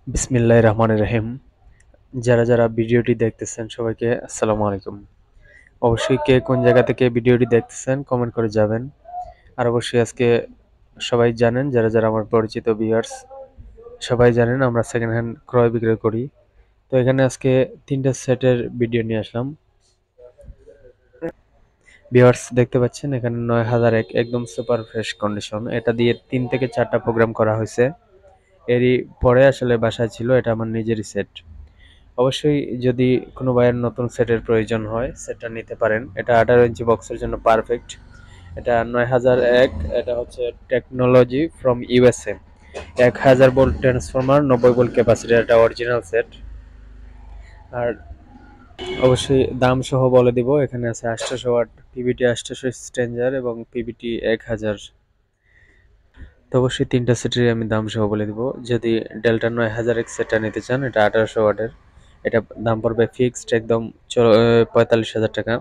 বিসমিল্লাহির রহমানির রহিম। যারা ভিডিওটি দেখতেছেন সবাইকে আসসালামু আলাইকুম। অবশ্যই কে কোন জায়গা থেকে ভিডিওটি দেখতেছেন কমেন্ট করে যাবেন। আর অবশ্যই আজকে সবাই জানেন, যারা আমার পরিচিত ভিউয়ার্স সবাই জানেন আমরা সেকেন্ড হ্যান্ড ক্রয় বিক্রয় করি। তো এখানে আজকে ৩টা সেটের ভিডিও নিয়ে আসলাম। ভিউয়ার্স দেখতে পাচ্ছেন এখানে ৯০০১ একদম সুপার ফ্রেশ কন্ডিশন। এটা দিয়ে ৩ থেকে ৪টা প্রোগ্রাম করা হয়েছে। এরই পরে আসলে বাসায় ছিল, এটা আমার নিজেরই সেট। অবশ্যই যদি কোনো ভাইয়ের নতুন সেটের প্রয়োজন হয় সেটটা নিতে পারেন। এটা 18 ইঞ্চি বক্সের জন্য পারফেক্ট। এটা ৯০০১, এটা হচ্ছে technology from USA. ১,০০০ volt transformer, ৯০ volt capacitor, এটা অরিজিনাল সেট। আর অবশ্যই দাম সহ বলে দিব, এখানে আছে ৮০০ ওয়াট পিভিটি ৮০০ স্ট্রেঞ্জার এবং পিভিটি ১,০০০। তো অবশ্যই ৩টা সেটেরই আমি দাম সহ বলে দিব। যদি ডেল্টা ৯০০০ সেটটা নিতে চান, এটা ১৮০০ ওয়াটের, এটা দাম পড়বে ফিক্সড একদম ৪৫,০০০ টাকা।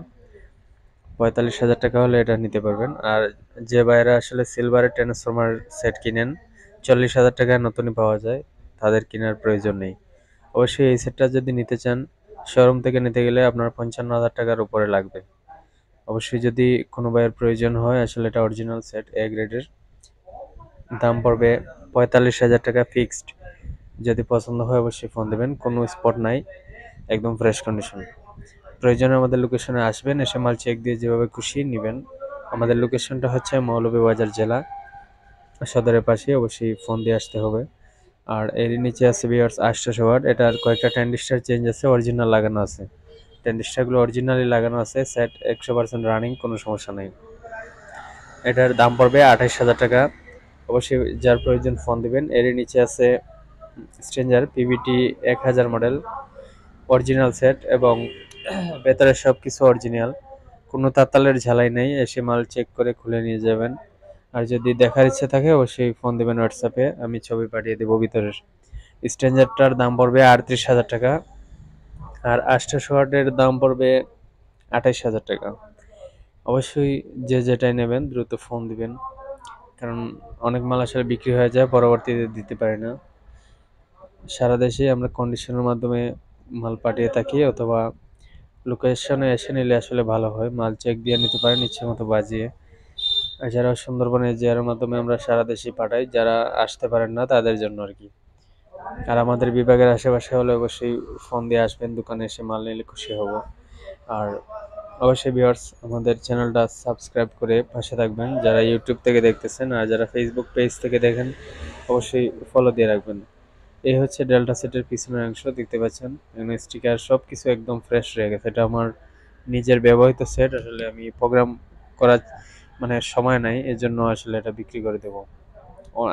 ৪৫,০০০ টাকা হলে এটা নিতে পারবেন। আর যে ভাইয়েরা আসলে সিলভারের ট্রান্সফরমার সেট কিনেন, ৪০,০০০ টাকায় নতুনই পাওয়া যায়, তাদের কেনার প্রয়োজন নেই। অবশ্যই এই সেটটা যদি নিতে চান, শোরুম থেকে নিতে গেলে আপনার ৫৫,০০০ টাকার উপরে লাগবে। অবশ্যই যদি কোনো ভাইয়ের প্রয়োজন হয়, আসলে এটা অরিজিনাল সেট এ গ্রেডের, দাম পড়বে ৪৫,০০০ টাকা ফিক্সড। যদি পছন্দ হয় অবশ্যই ফোন দেবেন, কোনো স্পট নাই, একদম ফ্রেশ কন্ডিশন। প্রয়োজনে আমাদের লোকেশনে আসবেন, এসে মাল চেক দিয়ে যেভাবে খুশি নেবেন। আমাদের লোকেশনটা হচ্ছে মৌলভীবাজার জেলা, সদরের পাশে। অবশ্যই ফোন দিয়ে আসতে হবে। আর এর নিচে আছে ভিউয়ার্স ৮০০ ওয়াট, এটার কয়েকটা ট্যান্ডিস্টার চেঞ্জ আছে, অরিজিনাল লাগানো আছে। ট্যান্ডিস্টারগুলো অরিজিনালি লাগানো আছে, সেট ১০০% রানিং, কোনো সমস্যা নেই। এটার দাম পড়বে ২৮,০০০ টাকা। অবশ্যই যার প্রয়োজন ফোন দিবেন। এর নিচে আছে stranger PVT ১,০০০ model, original set এবং ভেতরে সব কিছু অরিজিনাল, কোনো তাতালের ঝালাই নেই। এসে মাল চেক করে খুলে নিয়ে যাবেন। আর যদি দেখার ইচ্ছে থাকে অবশ্যই ফোন দেবেন হোয়াটসঅ্যাপে, আমি ছবি পাঠিয়ে দেবো ভিতরের। স্ট্রেঞ্জারটার দাম পড়বে ৩৮,০০০ টাকা। আর ৮০০ ওয়াটের দাম পড়বে ২৮,০০০ টাকা। অবশ্যই যে যেটাই নেবেন দ্রুত ফোন দিবেন, কারণ অনেক মাল আসলে বিক্রি হয়ে যায়, পরবর্তীতে দিতে পারি না। সারা দেশে আমরা কন্ডিশনের মাধ্যমে মাল পাঠিয়ে থাকি, অথবা লোকেশনে এসে নিলে আসলে ভালো হয়। মাল চেক দিয়ে নিতে পারেন ইচ্ছে মতো বাজিয়ে। এছাড়াও সুন্দরবনে এর মাধ্যমে আমরা সারা দেশে পাঠাই, যারা আসতে পারেন না তাদের জন্য আর কি। আর আমাদের বিভাগের আশেপাশে হলে অবশ্যই ফোন দিয়ে আসবেন, দোকানে এসে মাল নিলে খুশি হব। আর অবশ্যই ভিউয়ার্স আমাদের চ্যানেলটা সাবস্ক্রাইব করে পাশে থাকবেন, যারা ইউটিউব থেকে দেখতেছেন। আর যারা ফেসবুক পেজ থেকে দেখেন অবশ্যই ফলো দিয়ে রাখবেন। এই হচ্ছে ডেল্টা সেটের পিছনের অংশ, দেখতে পাচ্ছেন এখানে স্টিকার সব কিছু একদম ফ্রেশ রয়ে গেছে। এটা আমার নিজের ব্যবহৃত সেট, আসলে আমি প্রোগ্রাম করার সময় নাই, এর জন্য আসলে এটা বিক্রি করে দেবো।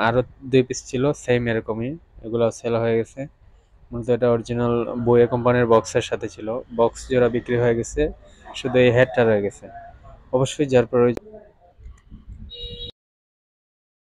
আরও ২ পিস ছিল সেম এরকমই, এগুলো সেল হয়ে গেছে। মূলত এটা অরিজিনাল বইয়ে কোম্পানির বক্সের সাথে ছিল, বক্স জোড়া বিক্রি হয়ে গেছে, শুধু এই হেডটা রয়ে গেছে। অবশ্যই যার প্রয়োজন